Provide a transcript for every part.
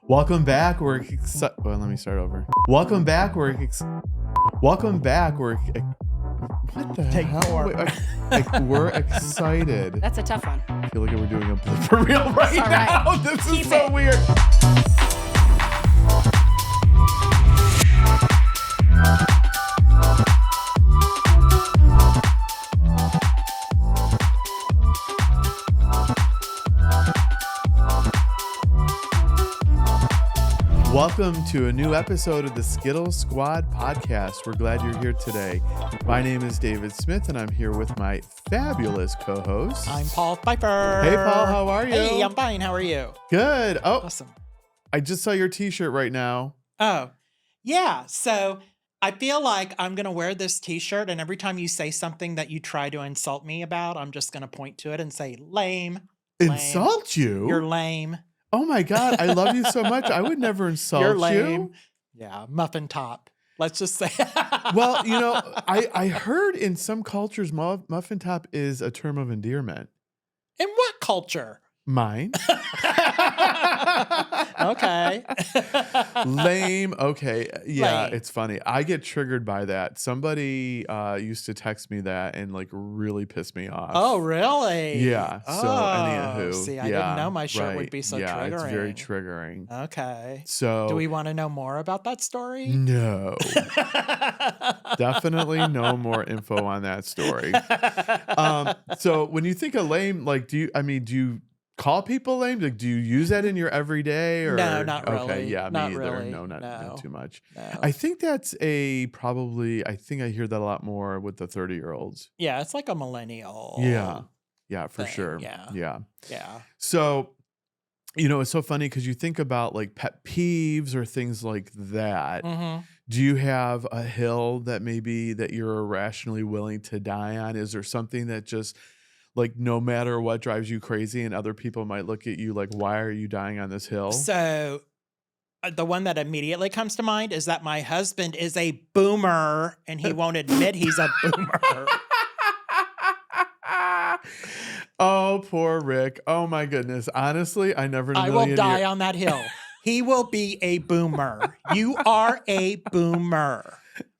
Welcome back. Well, let me start over. Welcome back. What the hell? Four. We're excited. That's a tough one. I feel like we're doing a blip for real right now. Right. This Keep is so it. weird. Welcome to a new episode of the Skittle Squad Podcast. We're glad you're here today. My name is David Smith, and I'm here with my fabulous co-host. I'm Paul Pfeiffer. Hey, Paul, how are you? Hey, I'm fine. How are you? Good. Oh, Awesome. I just saw your t-shirt right now. Oh, yeah. So I feel like I'm going to wear this t-shirt, and every time you say something that you try to insult me about, I'm just going to point to it and say, lame. Insult you? You're lame. Oh my God, I love you so much. I would never insult You're lame. you. Yeah, muffin top. Let's just say. Well, you know, I heard in some cultures, muffin top is a term of endearment. In what culture? Mine. Okay. Lame. Okay. Yeah, Lame. it's funny. I get triggered by that. Somebody used to text me that and like really pissed me off. Oh, really? Yeah. So anywho. See, I didn't know my shirt would be so triggering. It's very triggering. Okay. So do we want to know more about that story? No. Definitely no more info on that story. So when you think of lame, like do you call people lame? Like, do you use that in your everyday? Or No, not really. Okay, yeah, Not me either. really. No, not too much. No. I think that's I think I hear that a lot more with the 30-year-olds. Yeah, it's like a millennial. Yeah, for thing. sure. Yeah. So, you know, it's so funny because you think about like pet peeves or things like that. Mm-hmm. Do you have a hill that maybe that you're irrationally willing to die on? Is there something that just like no matter what drives you crazy and other people might look at you like, why are you dying on this hill? So the one that immediately comes to mind is that my husband is a boomer and he won't admit he's a boomer. Oh, poor Rick. Oh my goodness. Honestly, I never in a I will million die years- on that hill. He will be a boomer. You are a boomer.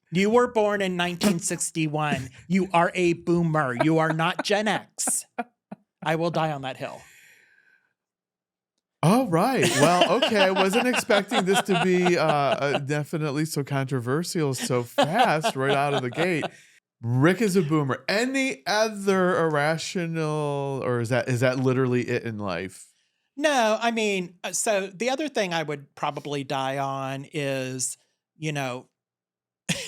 You were born in 1961. You are a boomer. You are not Gen X. I will die on that hill. Oh, right. Well, okay. I wasn't expecting this to be definitely so controversial so fast right out of the gate. Rick is a boomer. Any other irrational, or is that literally it in life? No, I mean, so the other thing I would probably die on is, you know,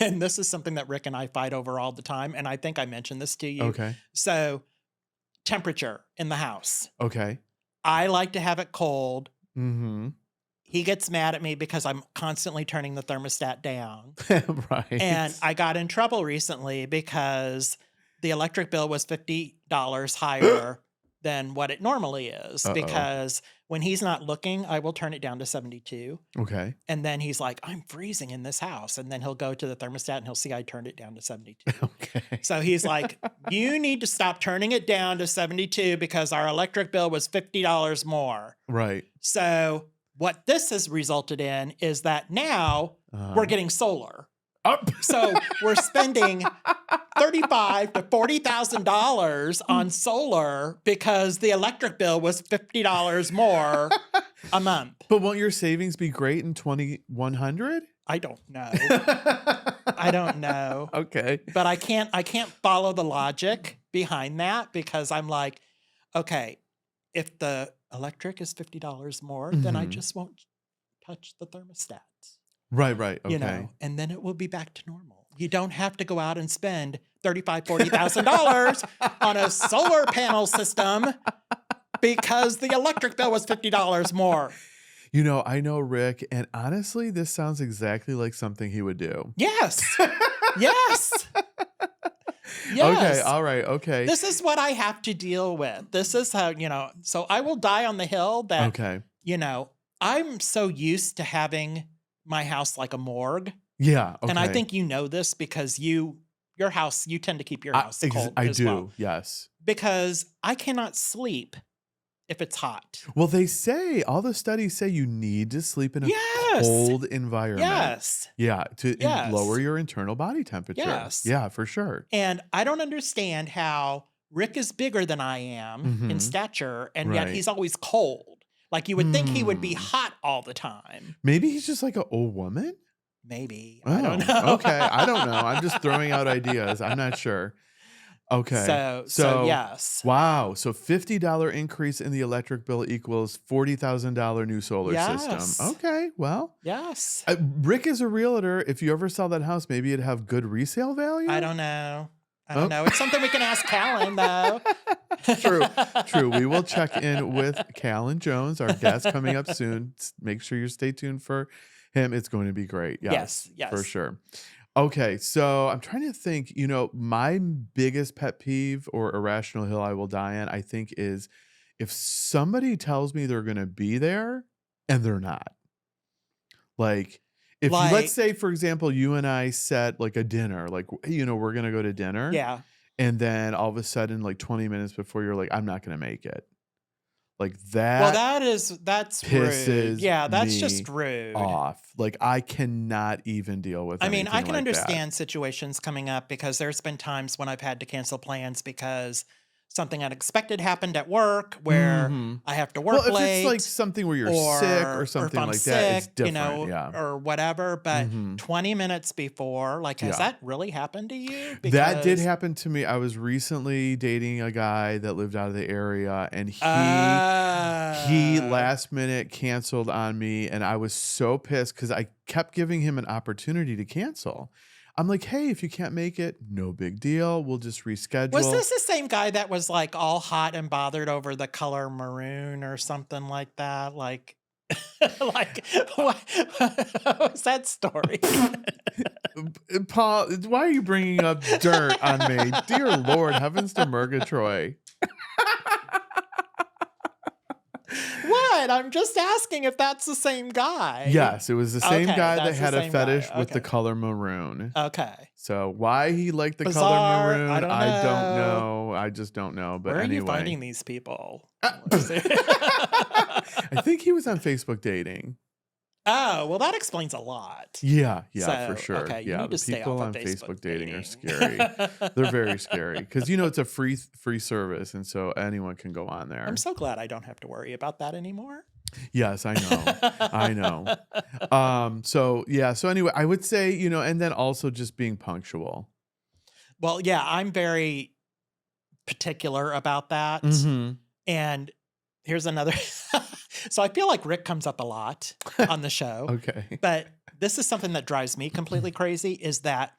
and this is something that Rick and I fight over all the time. And I think I mentioned this to you. Okay. So temperature in the house. Okay. I like to have it cold. Mm-hmm. He gets mad at me because I'm constantly turning the thermostat down. Right. And I got in trouble recently because the electric bill was $50 higher than what it normally is. Uh-oh. Because when he's not looking, I will turn it down to 72. Okay. And then he's like, I'm freezing in this house. And then he'll go to the thermostat and he'll see I turned it down to 72. Okay. So he's like, you need to stop turning it down to 72 because our electric bill was $50 more. Right. So what this has resulted in is that now we're getting solar. Up. So we're spending $35,000 to $40,000 on solar because the electric bill was $50 more a month. But won't your savings be great in 2100? I don't know. I don't know. Okay. But I can't follow the logic behind that because I'm like, okay, if the electric is $50 more, then I just won't touch the thermostat. Right. Okay. You know, and then it will be back to normal. You don't have to go out and spend $35,000, $40,000 on a solar panel system because the electric bill was $50 more. You know, I know Rick, and honestly, this sounds exactly like something he would do. Yes. Yes. Okay. All right. Okay. This is what I have to deal with. This is how, you know, so I will die on the hill that, Okay. you know, I'm so used to having my house like a morgue. Yeah. Okay. And I think you know this because your house, you tend to keep your house cold I as do. well. Yes. Because I cannot sleep if it's hot. Well, they say, all the studies say you need to sleep in a Yes. cold environment. Yes. Yeah, to Yes. lower your internal body temperature. Yes. Yeah, for sure. And I don't understand how Rick is bigger than I am in stature, and yet Right. he's always cold. Like you would think he would be Hmm. hot all the time. Maybe he's just like an old woman? Maybe. Oh, I don't know. okay. I don't know. I'm just throwing out ideas. I'm not sure. Okay. So yes. Wow. So $50 increase in the electric bill equals $40,000 new solar Yes. system. Okay. Well, Yes. Rick is a realtor. If you ever sell that house, maybe it'd have good resale value. I don't know. I don't know. It's something we can ask Callen, though. True. We will check in with Callen Jones, our guest coming up soon. Make sure you stay tuned for him. It's going to be great. Yes. For sure. Okay, so I'm trying to think, my biggest pet peeve or irrational hill I will die on, I think, is if somebody tells me they're going to be there and they're not. Like, let's say, for example, you and I set like a dinner, like, we're going to go to dinner. Yeah. And then all of a sudden, like 20 minutes before, you're like, I'm not going to make it. Like that. Well, that's pisses rude. Yeah, that's me just rude. off. Like I cannot even deal with. I mean, I can like understand situations coming up because there's been times when I've had to cancel plans because something unexpected happened at work where I have to work if late. it's like something where you're sick or something like that, it's different, or whatever. But 20 minutes before, like, has that really happened to you? That did happen to me. I was recently dating a guy that lived out of the area, and he last minute canceled on me, and I was so pissed because I kept giving him an opportunity to cancel. I'm like, hey, if you can't make it, no big deal. We'll just reschedule. Was this the same guy that was like all hot and bothered over the color maroon or something like that? Like, what was that story? Paul, why are you bringing up dirt on me? Dear Lord, heavens to Murgatroyd. What? I'm just asking if that's the same guy. Yes, it was the same guy that had a fetish with the Okay. color maroon. Okay. So why he liked the Bizarre. color maroon, I don't know. I just don't know. But Where are anyway. you finding these people? I think he was on Facebook dating. Oh, well, that explains a lot. Yeah, So, for sure. okay, you Yeah, need the to stay people off of on Facebook dating are dating. scary. They're very scary because it's a free service, and so anyone can go on there. I'm so glad I don't have to worry about that anymore. Yes, I know. I know. So anyway, I would say, and then also just being punctual. Well, yeah, I'm very particular about that. And here's another. So I feel like Rick comes up a lot on the show. Okay. But this is something that drives me completely crazy is that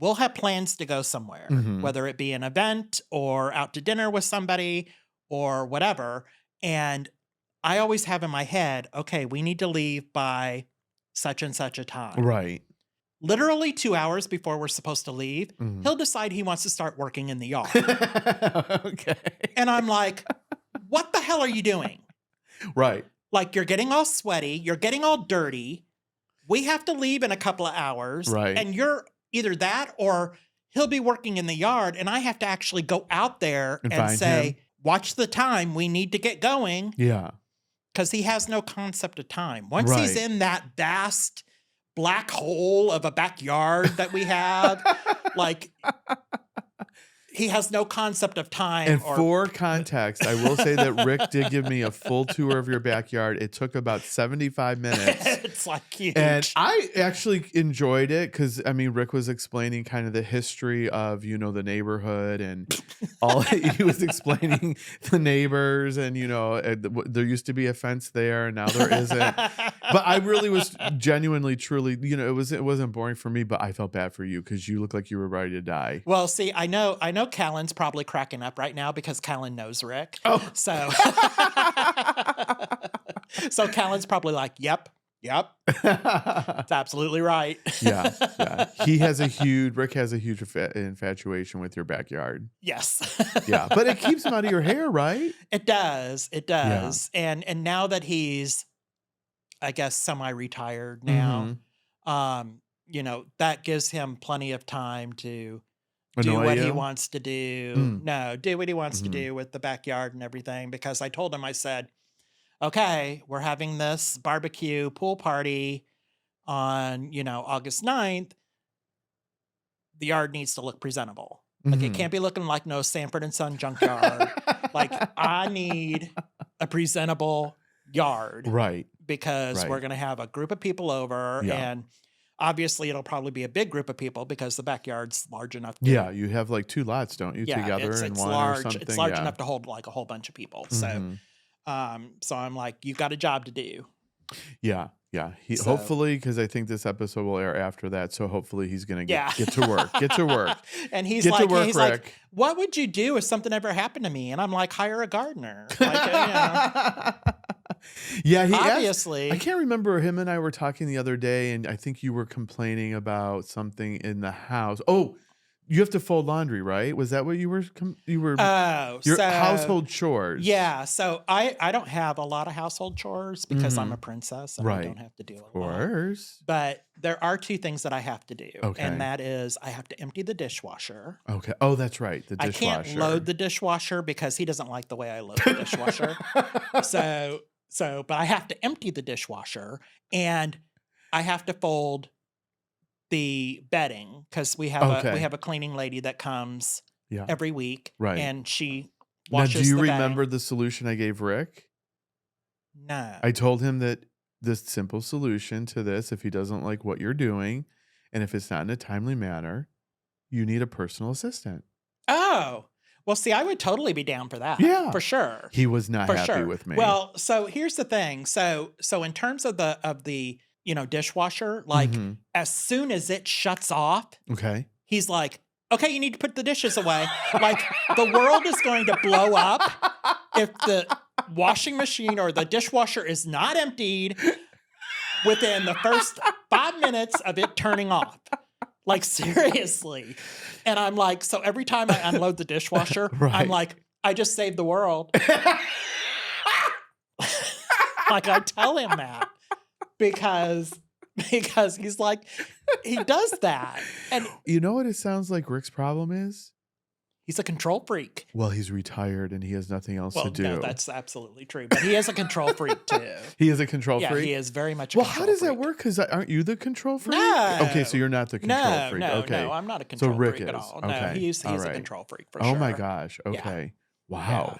we'll have plans to go somewhere, whether it be an event or out to dinner with somebody or whatever. And I always have in my head, okay, we need to leave by such and such a time. Right. Literally 2 hours before we're supposed to leave, he'll decide he wants to start working in the yard. Okay. And I'm like, what the hell are you doing? Right. Like, you're getting all sweaty, you're getting all dirty. We have to leave in a couple of hours. Right. And you're either that or he'll be working in the yard and I have to actually go out there and say, him. watch the time, we need to get going. Yeah. Because he has no concept of time. Once he's in that vast black hole of a backyard that we have, like, he has no concept of time. And for context, I will say that Rick did give me a full tour of your backyard. It took about 75 minutes. It's like huge. And I actually enjoyed it because, Rick was explaining kind of the history of, the neighborhood and all. He was explaining the neighbors and, there used to be a fence there and now there isn't. But I really was genuinely, truly, it wasn't boring for me, but I felt bad for you because you look like you were ready to die. Well, see, I know Callen's probably cracking up right now because Callen knows Rick. Oh. So, so Callen's probably like, yep. That's absolutely right. Yeah. Rick has a huge infatuation with your backyard. Yes. Yeah. But it keeps him out of your hair, right? It does. And now that he's, I guess, semi-retired now, that gives him plenty of time to do Annoy what he you? wants to do. Mm. No, do what he wants to Mhm. do with the backyard and everything. Because I told him, I said, okay, we're having this barbecue pool party on, August 9th. The yard needs to look presentable. Like, it Mhm. can't be looking like no Sanford and Son junkyard. Like, I need a presentable yard Right. because we're Right. going to have a group of people over. Yeah. And obviously, it'll probably be a big group of people because the backyard's large enough to, Yeah, you have like 2 lots, don't you, yeah, together in it's one or large. something? It's large Yeah. enough to hold like a whole bunch of people. Mhm. So I'm like, you've got a job to do. Yeah, yeah. So Hopefully, because I think this episode will air after that, so hopefully he's gonna yeah. get to work. Get to work. And he's Get to like, work, he's like, Rick. what would you do if something ever happened to me? And I'm like, hire a gardener. Like, Yeah, he asked. obviously. I can't remember. Him and I were talking the other day, and I think you were complaining about something in the house. Oh, you have to fold laundry, right? Was that what you were? Oh, Your so household chores. yeah. So I don't have a lot of household chores because I'm a Mhm. princess and I Right. don't have to do Of a lot. course. But there are 2 things that I have to do. Okay. And that is I have to empty the dishwasher. Okay. Oh, that's right. The I dishwasher. can't load the dishwasher because he doesn't like the way I load the dishwasher. But I have to empty the dishwasher and I have to fold the bedding because we have Okay. a cleaning lady that comes Yeah. every week, Right. and she Now, washes do you the remember bedding. the solution I gave Rick? No. I told him that the simple solution to this, if he doesn't like what you're doing, and if it's not in a timely manner, you need a personal assistant. Oh, well, see, I would totally be down for that. Yeah. For sure. He was not For happy sure. with me. Well, so here's the thing. So in terms of the dishwasher, like Mhm. as soon as it shuts off, Okay. he's like, okay, you need to put the dishes away. Like the world is going to blow up if the washing machine or the dishwasher is not emptied within the first 5 minutes of it turning off. Like seriously. And I'm like, so every time I unload the dishwasher, I'm Right. like, I just saved the world. Like I tell him that because he's like, he does that. And You know what it sounds like Rick's problem is? he's a control freak. Well, he's retired and he has nothing else to do. No, that's absolutely true. But he is a control freak too. He is a control Yeah, freak? he is very much a Well, control how does that freak. work? Because aren't you the control freak? No. Okay, so you're not the control freak. Okay. No, I'm not a control Rick freak at is. all. No, Okay. he's All a right. control freak for Oh sure. my gosh. Yeah. Okay. Yeah. Wow.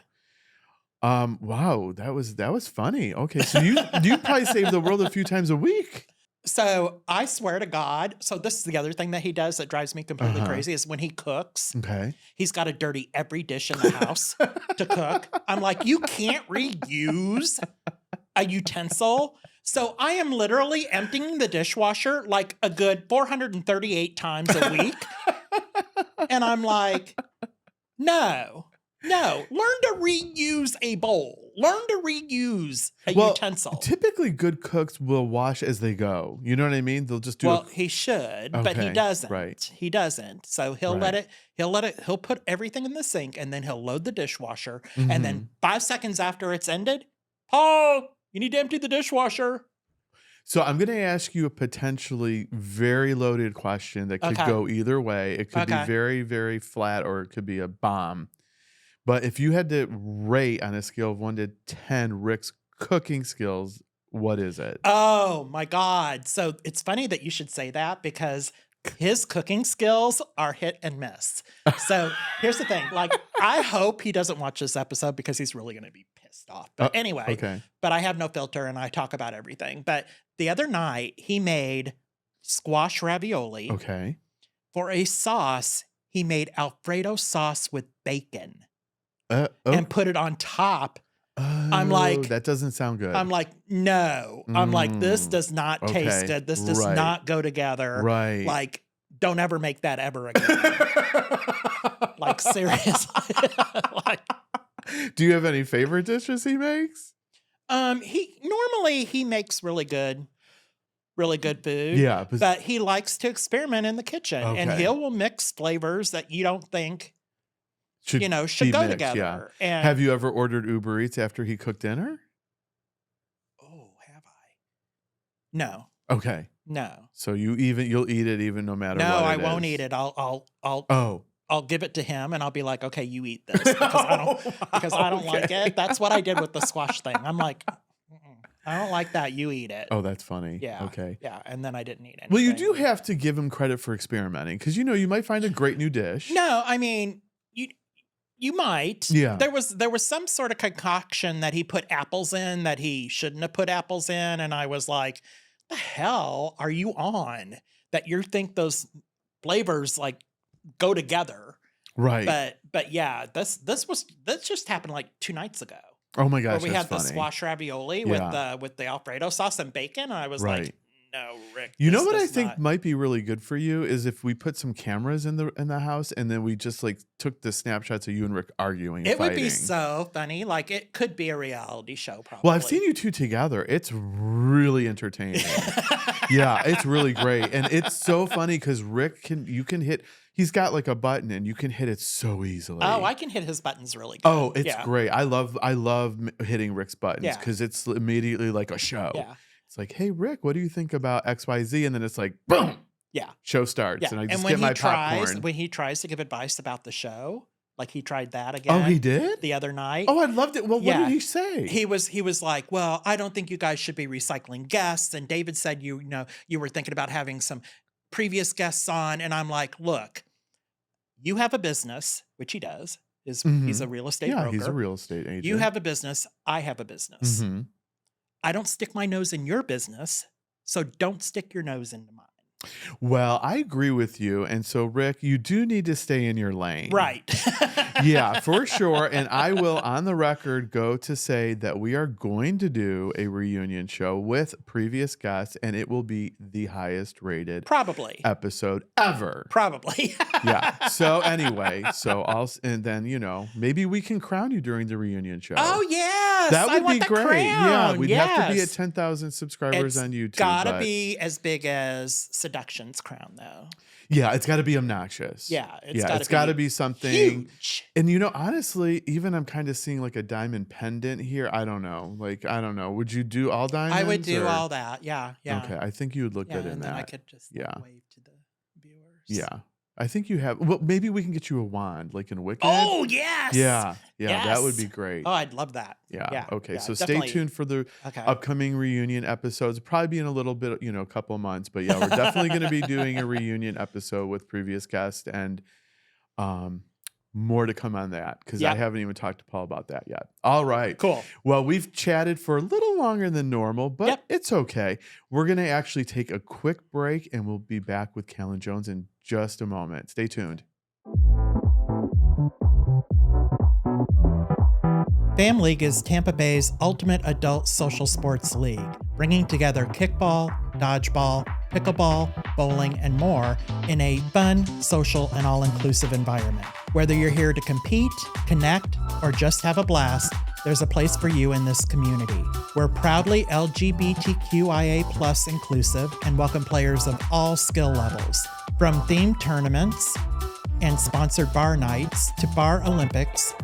Wow, that was funny. Okay, so you probably save the world a few times a week. So I swear to God, so this is the other thing that he does that drives me completely crazy is when he cooks, Okay. he's got to dirty every dish in the house to cook. I'm like, you can't reuse a utensil. So I am literally emptying the dishwasher like a good 438 times a week. And I'm like, no, learn to reuse a bowl. Learn to reuse a utensil. Typically good cooks will wash as they go. You know what I mean? They'll just do he should, but he Okay, doesn't. right. He doesn't. So he'll Right. he'll put everything in the sink and then he'll load the dishwasher. Mhm. And then 5 seconds after it's ended, Paul, you need to empty the dishwasher. So I'm going to ask you a potentially very loaded question that could Okay. go either way. It could be Okay. very, very flat or it could be a bomb. But if you had to rate on a scale of 1 to 10 Rick's cooking skills, what is it? Oh my God. So it's funny that you should say that because his cooking skills are hit and miss. So here's the thing. Like, I hope he doesn't watch this episode because he's really going to be pissed off. But anyway, Okay. but I have no filter and I talk about everything. But the other night he made squash ravioli. Okay. For a sauce, he made Alfredo sauce with bacon Oh, and put it on top. I'm like, that doesn't sound good. I'm like, no. I'm like, this does not taste okay, good. This does right. not go together. Right. Like, don't ever make that ever again. Like, seriously. Like, do you have any favorite dishes he makes? He makes really good food. Yeah. But he likes to experiment in the kitchen and Okay. he will mix flavors that you don't think should should be go mixed, together. yeah. And Have you ever ordered Uber Eats after he cooked dinner? oh, have I? No. Okay. No. So you'll eat it even no matter No, what I it won't is. eat it. I'll Oh. I'll give it to him and I'll be like, okay, you eat this because I don't like it. That's what I did with the squash thing. I'm like, I don't like that. You eat it. Oh, that's funny. Yeah. Okay. Yeah. And then I didn't eat anything. Well, you do have to give him credit for experimenting because, you might find a great new dish. No, I mean, you might. Yeah. There was some sort of concoction that he put apples in that he shouldn't have put apples in. And I was like, the hell are you on that you think those flavors like go together? Right. But yeah, this just happened like 2 nights ago. Oh my gosh. Where we had that's the funny. squash ravioli with the Alfredo sauce and bacon. And I was like, no, Rick. You know what I think might be really good for you is if we put some cameras in the house and then we just like took the snapshots of you and Rick arguing. It would fighting. be so funny. Like it could be a reality show, probably. Well, I've seen you two together. It's really entertaining. Yeah, it's really great. And it's so funny because Rick he's got like a button and you can hit it so easily. Oh, I can hit his buttons really good. Oh, it's great. I love hitting Rick's buttons because it's immediately like a show. Yeah. It's like, hey, Rick, what do you think about XYZ? And then it's like, boom. Yeah. Show starts. Yeah. And I just when get my popcorn. When he tries to give advice about the show, like he tried that again. Oh, he did? The other night. Oh, I loved it. Well, what did he say? He was like, well, I don't think you guys should be recycling guests. And David said, you were thinking about having some previous guests on. And I'm like, look, you have a business, which he does. He's a real estate broker. Yeah, he's a real estate agent. You have a business. I have a business. Mm-hmm. I don't stick my nose in your business. So don't stick your nose into mine. Well, I agree with you. And so, Rick, you do need to stay in your lane. Right. Yeah, for sure. And I will, on the record, go to say that we are going to do a reunion show with previous guests, and it will be the highest rated episode ever. Probably. Yeah. So anyway, and then, maybe we can crown you during the reunion show. Oh, yes. That would be great. Crown. Yeah. We'd have to be at Yes. 10,000 subscribers on YouTube. Gotta be as big as Seduction's crown, though. Yeah, it's got to be obnoxious. Yeah, it's got to be something huge. And honestly, even I'm kind of seeing like a diamond pendant here. I don't know. Would you do all diamonds? I would do all that. Yeah, yeah. Okay, I think you would look good in and that. then I could just wave to the viewers. Yeah. I think you have. Well, maybe we can get you a wand, like in Wicked. Oh, yes. Yeah. Yes. That would be great. Oh, I'd love that. Yeah. Okay. Yeah, so definitely. stay tuned for the upcoming reunion episodes. Probably be in a little bit, a couple of months. But yeah, we're definitely going to be doing a reunion episode with previous guests and more to come on that because I haven't even talked to Paul about that yet. All right. Cool. Well, we've chatted for a little longer than normal, but it's okay. We're going to actually take a quick break and we'll be back with Callen Jones in just a moment. Stay tuned. Fam League is Tampa Bay's ultimate adult social sports league, bringing together kickball, dodgeball, pickleball, bowling, and more in a fun, social, and all-inclusive environment. Whether you're here to compete, connect, or just have a blast, there's a place for you in this community. We're proudly LGBTQIA+ inclusive and welcome players of all skill levels, from themed tournaments and sponsored bar nights to bar Olympics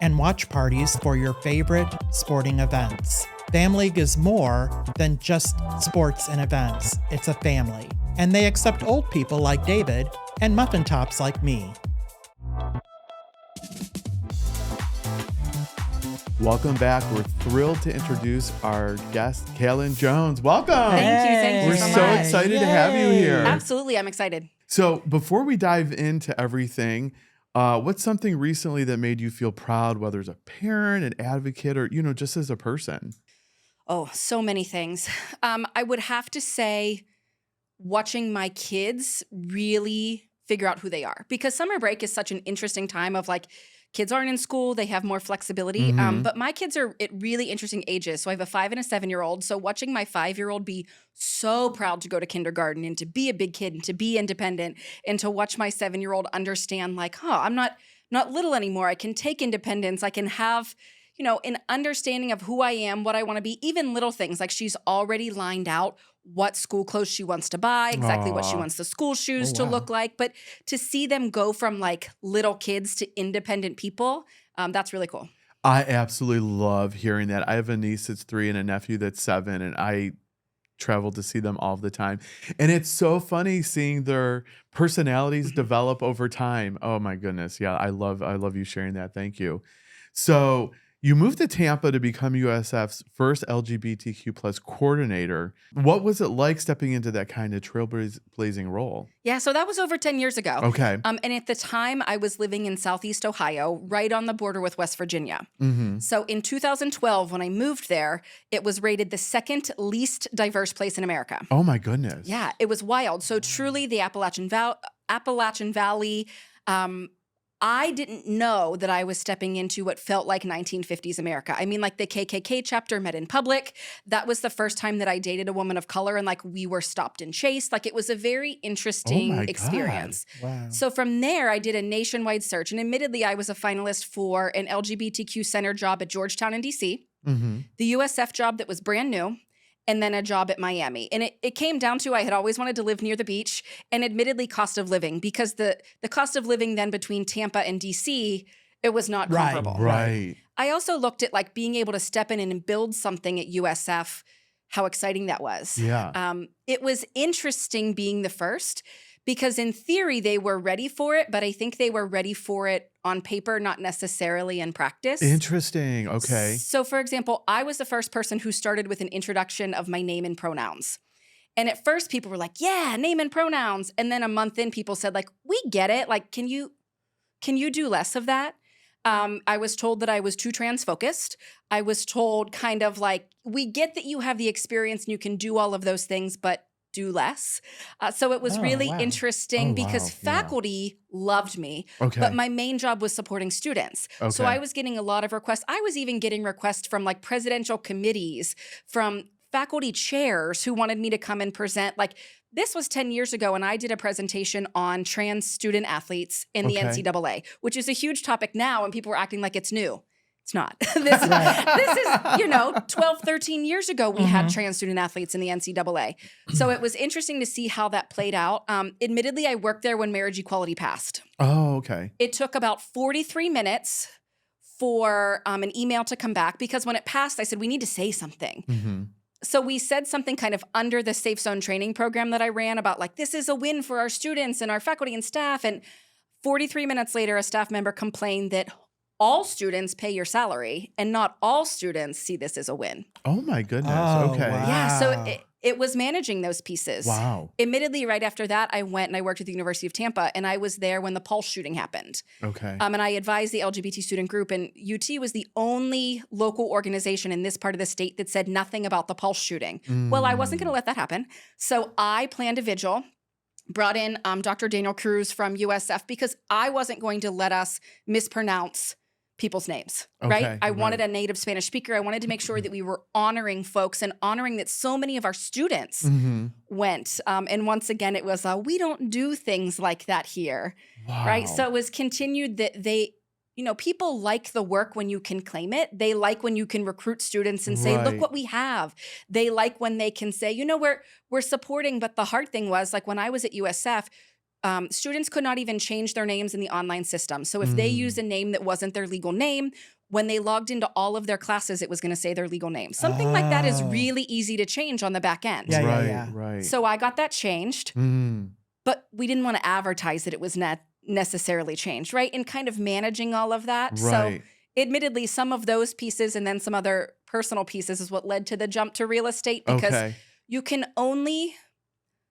and watch parties for your favorite sporting events. Fam League is more than just sports and events. It's a family. And they accept old people like David and muffin tops like me. Welcome back. We're thrilled to introduce our guest, Callen Jones. Welcome. Thank you We're so so much. excited to have you here. Absolutely, I'm excited. So before we dive into everything, what's something recently that made you feel proud, whether as a parent, an advocate, or, just as a person? Oh, so many things. I would have to say watching my kids really figure out who they are, because summer break is such an interesting time of kids aren't in school, they have more flexibility. But my kids are at really interesting ages. So I have a 5 and a 7-year-old. So watching my 5-year-old be so proud to go to kindergarten and to be a big kid and to be independent, and to watch my 7-year-old understand I'm not little anymore. I can take independence. I can have, an understanding of who I am, what I want to be, even little things like she's already lined out what school clothes she wants to buy, exactly what she wants the school shoes to look like. But to see them go from little kids to independent people, that's really cool. I absolutely love hearing that. I have a niece that's 3 and a nephew that's 7, and travel to see them all the time. And it's so funny seeing their personalities develop over time. Oh my goodness. Yeah, I love you sharing that. Thank you. So you moved to Tampa to become USF's first LGBTQ plus coordinator. What was it like stepping into that kind of trailblazing role? Yeah, so that was over 10 years ago. Okay. And at the time, I was living in Southeast Ohio, right on the border with West Virginia. Mm-hmm. So in 2012, when I moved there, it was rated the second least diverse place in America. Oh my goodness. Yeah, it was wild. So truly, the Appalachian Valley. I didn't know that I was stepping into what felt like 1950s America. I mean, like the KKK chapter met in public. That was the first time that I dated a woman of color, and like we were stopped and chased. Like it was a very interesting Oh my God. experience. Wow. So from there, I did a nationwide search, and admittedly, I was a finalist for an LGBTQ center job at Georgetown in DC, Mm-hmm. the USF job that was brand new, and then a job at Miami. And it came down to I had always wanted to live near the beach, and admittedly cost of living, because the cost of living then between Tampa and DC, it was not Right, comparable. Right. I also looked at like being able to step in and build something at USF, how exciting that was. Yeah. It was interesting being the first, because in theory they were ready for it, but I think they were ready for it on paper, not necessarily in practice. Interesting. Okay. So for example, I was the first person who started with an introduction of my name and pronouns. And at first people were like, yeah, name and pronouns. And then a month in, people said like, we get it. Like, can you do less of that? I was told that I was too trans focused. I was told kind of like, we get that you have the experience and you can do all of those things, but do less. So it was really wow. interesting Oh, because wow. Yeah. faculty loved me, Okay. but my main job was supporting students. So Okay. I was getting a lot of requests. I was even getting requests from like presidential committees, from faculty chairs who wanted me to come and present. Like this was 10 years ago, and I did a presentation on trans student athletes in the Okay. NCAA, which is a huge topic now, and people were acting like it's new. It's not. This is, 12, 13 years ago, we had trans student athletes in the NCAA. So it was interesting to see how that played out. Admittedly, I worked there when marriage equality passed. Oh, okay. It took about 43 minutes for an email to come back, because when it passed, I said, we need to say something. Mm-hmm. So we said something kind of under the Safe Zone training program that I ran about like, this is a win for our students and our faculty and staff. And 43 minutes later, a staff member complained that all students pay your salary and not all students see this as a win. Oh my goodness. Oh, Okay. wow. Yeah, so it was managing those pieces. Wow. Admittedly, right after that, I went and I worked at the University of Tampa, and I was there when the Pulse shooting happened. Okay. And I advised the LGBT student group, and UT was the only local organization in this part of the state that said nothing about the Pulse shooting. Well, I wasn't going to let that happen. So I planned a vigil, brought in Dr. Daniel Cruz from USF, because I wasn't going to let us mispronounce people's names, right? Okay, I wanted right. a native Spanish speaker. I wanted to make sure that we were honoring folks and honoring that so many of our students Mm-hmm. went. And once again, it was, we don't do things like that here, Wow. right? So it was continued that people like the work when you can claim it. They like when you can recruit students and say, Right. look what we have. They like when they can say, we're supporting. But the hard thing was, like when I was at USF, students could not even change their names in the online system. So if they used a name that wasn't their legal name, when they logged into all of their classes, it was going to say their legal name. Something like that is Oh. really easy to change on the back end. Yeah, right. yeah. Right. So I got that changed, Mm. but we didn't want to advertise that it was not necessarily changed, right? And kind of managing all of that. Right. So admittedly, some of those pieces and then some other personal pieces is what led to the jump to real estate, because Okay. you can only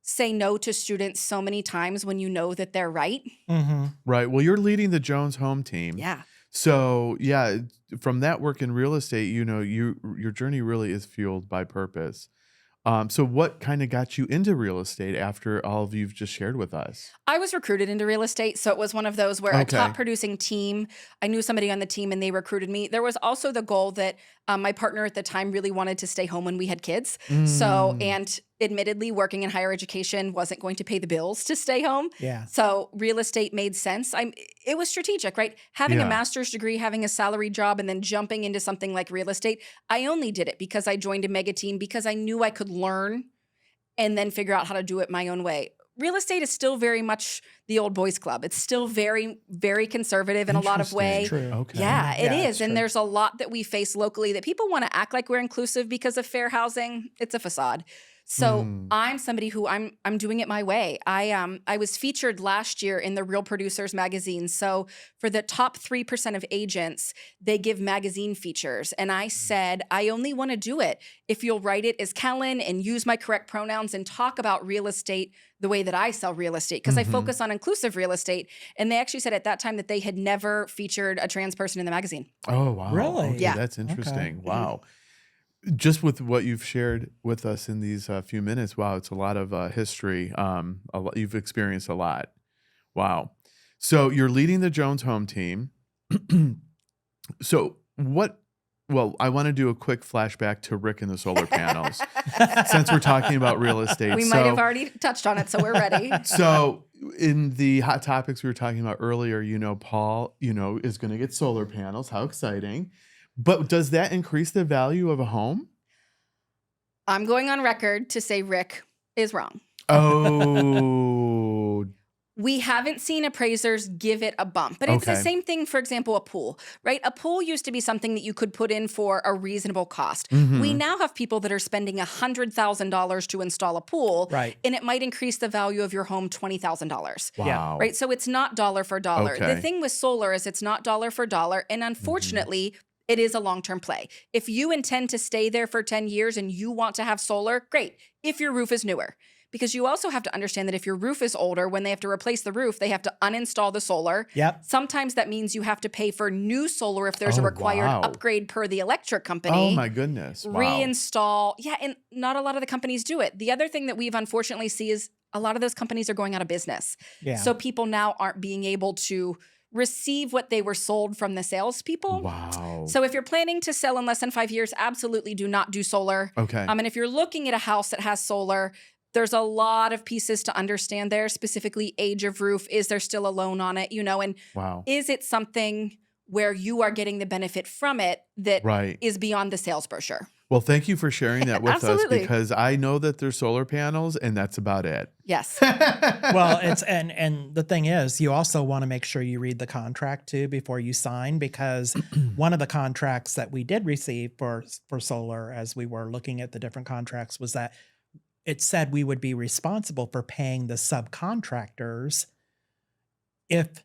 say no to students so many times when you know that they're right. Mm-hmm. Right. Well, you're leading the Jones home team. Yeah. So yeah, from that work in real estate, your journey really is fueled by purpose. So what kind of got you into real estate after all of you've just shared with us? I was recruited into real estate. So it was one of those where a Okay. top producing team, I knew somebody on the team and they recruited me. There was also the goal that my partner at the time really wanted to stay home when we had kids. So, and admittedly, working in higher education wasn't going to pay the bills to stay home. Yeah. So real estate made sense. It was strategic, right? Having Yeah. a master's degree, having a salary job, and then jumping into something like real estate. I only did it because I joined a mega team, because I knew I could learn and then figure out how to do it my own way. Real estate is still very much the old boys club. It's still very, very conservative in a lot of ways. True. Okay. Yeah, it Yeah, is. it's And true. there's a lot that we face locally that people want to act like we're inclusive because of fair housing. It's a facade. So I'm somebody who I'm doing it my way. I was featured last year in the Real Producers magazine. So for the top 3% of agents, they give magazine features. And I said, I only want to do it if you'll write it as Kellen and use my correct pronouns and talk about real estate the way that I sell real estate, because I focus on inclusive real estate. And they actually said at that time that they had never featured a trans person in the magazine. Oh, wow. Really? Okay, Yeah. that's interesting. Okay. Wow. Just with what you've shared with us in these few minutes, wow, it's a lot of history. You've experienced a lot. Wow. So you're leading the Jones home team. So well, I want to do a quick flashback to Rick and the solar panels since we're talking about real estate. We might have already touched on it, so we're ready. So in the hot topics we were talking about earlier, Paul, is going to get solar panels. How exciting. But does that increase the value of a home? I'm going on record to say Rick is wrong. Oh. We haven't seen appraisers give it a bump, but it's the same thing, for example, a pool, right? A pool used to be something that you could put in for a reasonable cost. We now have people that are spending $100,000 to install a pool, Right. and it might increase the value of your home $20,000. Wow. Yeah. Right? So it's not dollar for dollar. Okay. The thing with solar is it's not dollar for dollar, and unfortunately, it is a long-term play. If you intend to stay there for 10 years and you want to have solar, great. If your roof is newer. Because you also have to understand that if your roof is older, when they have to replace the roof, they have to uninstall the solar. Yep. Sometimes that means you have to pay for new solar if there's a required wow. upgrade per the electric company. Oh, my goodness. Wow. Reinstall. Yeah, and not a lot of the companies do it. The other thing that we've unfortunately see is a lot of those companies are going out of business. Yeah. So people now aren't being able to receive what they were sold from the salespeople. Wow. So if you're planning to sell in less than 5 years, absolutely do not do solar. Okay. And if you're looking at a house that has solar, there's a lot of pieces to understand there, specifically age of roof. Is there still a loan on it? And Wow. is it something where you are getting the benefit from it that is beyond the sales brochure? Well, thank you for sharing that with us, Absolutely. because I know that there's solar panels and that's about it. Yes. Well, it's and the thing is, you also want to make sure you read the contract too before you sign, because one of the contracts that we did receive for solar, as we were looking at the different contracts, was that it said we would be responsible for paying the subcontractors if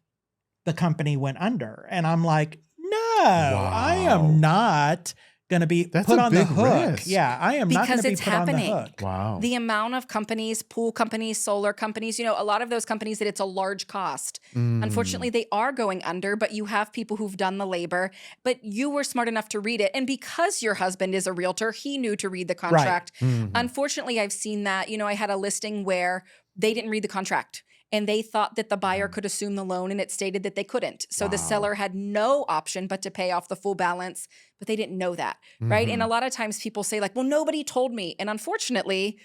the company went under. And I'm like, no, I am not going to be That's put a on the big hook. risk. Yeah, I am not going Because to be it's put on happening. the hook. Wow. The amount of companies, pool companies, solar companies, a lot of those companies that it's a large cost. Unfortunately, they are going under, but you have people who've done the labor, but you were smart enough to read it. And because your husband is a realtor, he knew to read the contract. Unfortunately, I've seen that. I had a listing where they didn't read the contract and they thought that the buyer could assume the loan, and it stated that they couldn't. So the seller had no option but to pay off the full balance, but they didn't know that, right? And a lot of times people say like, well, nobody told me. And unfortunately,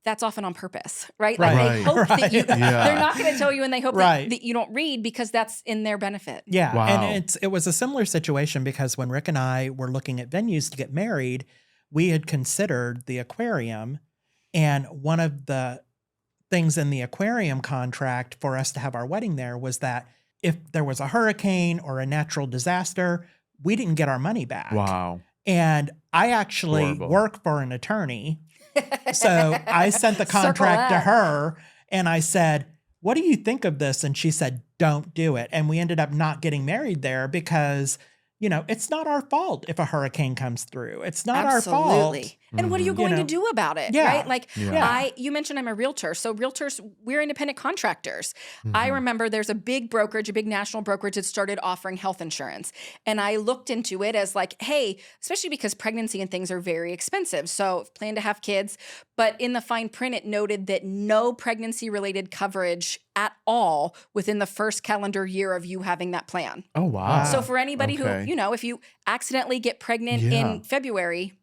that's often on purpose, right? Like they hope that you, they're not going to tell you, and they hope that you don't read because that's in their benefit. Yeah. Wow. And it was a similar situation, because when Rick and I were looking at venues to get married, we had considered the aquarium, and one of the things in the aquarium contract for us to have our wedding there was that if there was a hurricane or a natural disaster, we didn't get our money back. Wow. And I actually Horrible. work for an attorney. So I sent the contract to her and I said, what do you think of this? And she said, don't do it. And we ended up not getting married there because, it's not our fault if a hurricane comes through. It's not our fault. And what are you going to do about it, Yeah. right? Like Yeah. you mentioned I'm a realtor. So realtors, we're independent contractors. I remember there's a big brokerage, a big national brokerage that started offering health insurance. And I looked into it as like, hey, especially because pregnancy and things are very expensive. So plan to have kids. But in the fine print, it noted that no pregnancy-related coverage at all within the first calendar year of you having that plan. Oh, wow. So for anybody who, Okay. if you accidentally get pregnant in February,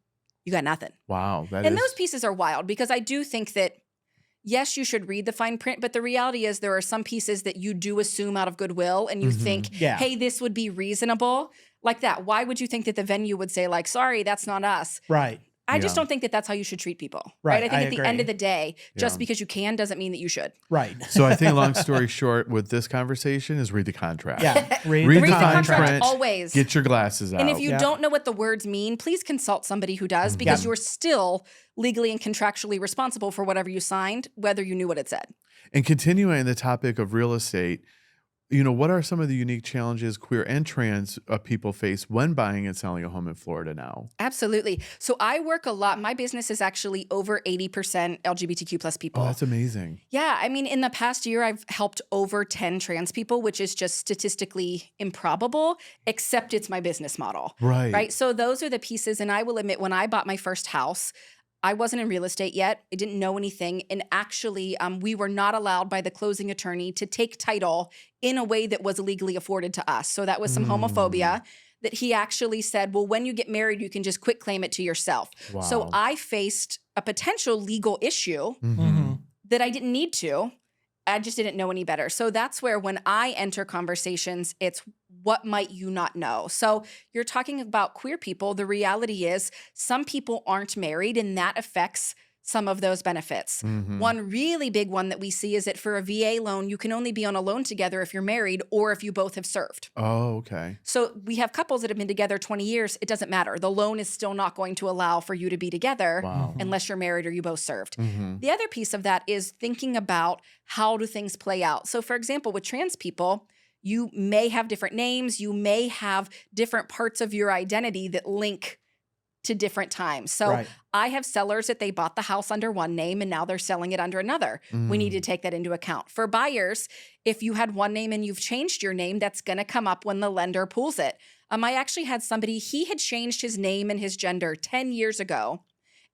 you got nothing. Wow. And those pieces are wild, because I do think that, yes, you should read the fine print, but the reality is there are some pieces that you do assume out of goodwill and you think, hey, this would be reasonable. Like that. Why would you think that the venue would say like, sorry, that's not us? Right. I just Yeah. don't think that that's how you should treat people. Right, I think I at the end agree. of the day, just Yeah. because you can doesn't mean that you should. Right. So I think long story short with this conversation is read the contract. Yeah. Read Read the the fine contract print. always. Get your glasses out. And if you Yeah. don't know what the words mean, please consult somebody who does, because Yeah. you're still legally and contractually responsible for whatever you signed, whether you knew what it said. And continuing the topic of real estate, what are some of the unique challenges queer and trans people face when buying and selling a home in Florida now? Absolutely. So I work a lot. My business is actually over 80% LGBTQ plus people. Oh, that's amazing. Yeah. I mean, in the past year, I've helped over 10 trans people, which is just statistically improbable, except it's my business model. Right. Right. So those are the pieces. And I will admit, when I bought my first house, I wasn't in real estate yet. I didn't know anything. And actually, we were not allowed by the closing attorney to take title in a way that was legally afforded to us. So that was some homophobia that he actually said, well, when you get married, you can just quit claim it to yourself. Wow. So I faced a potential legal issue Mhm. that I didn't need to. I just didn't know any better. So that's where when I enter conversations, it's what might you not know? So you're talking about queer people. The reality is some people aren't married, and that affects some of those benefits. Mhm. One really big one that we see is that for a VA loan, you can only be on a loan together if you're married or if you both have served. Oh, okay. So we have couples that have been together 20 years. It doesn't matter. The loan is still not going to allow for you to be together Wow. unless you're married or you both served. Mhm. The other piece of that is thinking about how do things play out. So for example, with trans people, you may have different names. You may have different parts of your identity that link to different times. So Right. I have sellers that they bought the house under one name and now they're selling it under another. We need to take that into account. For buyers, if you had one name and you've changed your name, that's going to come up when the lender pulls it. I actually had somebody, he had changed his name and his gender 10 years ago.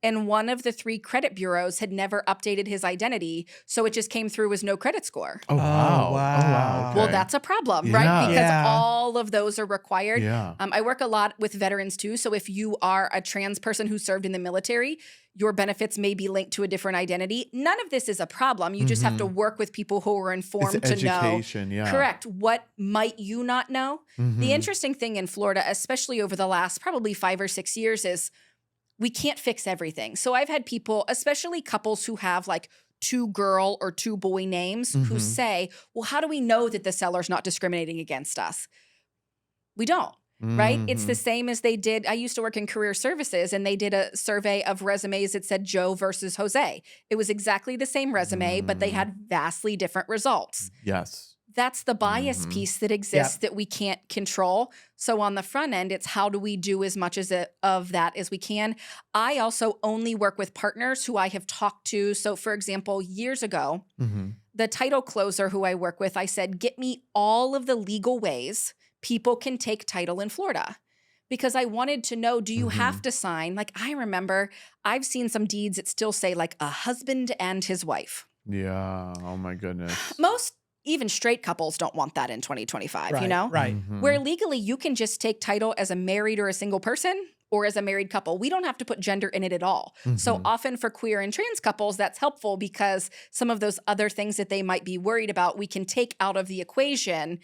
And one of the 3 credit bureaus had never updated his identity. So it just came through as no credit score. Oh, wow. wow. Okay. Well, that's a problem, Yeah. right? Because Yeah. all of those are required. Yeah. I work a lot with veterans too. So if you are a trans person who served in the military, your benefits may be linked to a different identity. None of this is a problem. You just have to work with people who are informed It's to know. education, yeah. Correct. What might you not know? Mhm. The interesting thing in Florida, especially over the last probably 5 or 6 years, is we can't fix everything. So I've had people, especially couples who have like 2 girl or 2 boy names, who say, well, how do we know that the seller's not discriminating against us? We don't. Right? It's the Mhm. same as they did. I used to work in career services and they did a survey of resumes that said Joe versus Jose. It was exactly the same resume, but they had vastly different results. Yes. That's the bias Mhm. piece that exists that we can't control. So on the front end, it's how do we do as much of that as we can. I also only work with partners who I have talked to. So for example, years ago, Mhm. the title closer who I work with, I said, get me all of the legal ways people can take title in Florida. Because I wanted to know, do you have to sign? Like I remember I've seen some deeds that still say like a husband and his wife. Yeah. Oh my goodness. Most even straight couples don't want that in 2025, Right. you know? Right. Mhm. Where legally you can just take title as a married or a single person or as a married couple. We don't have to put gender in it at all. So Mhm. often for queer and trans couples, that's helpful because some of those other things that they might be worried about, we can take out of the equation.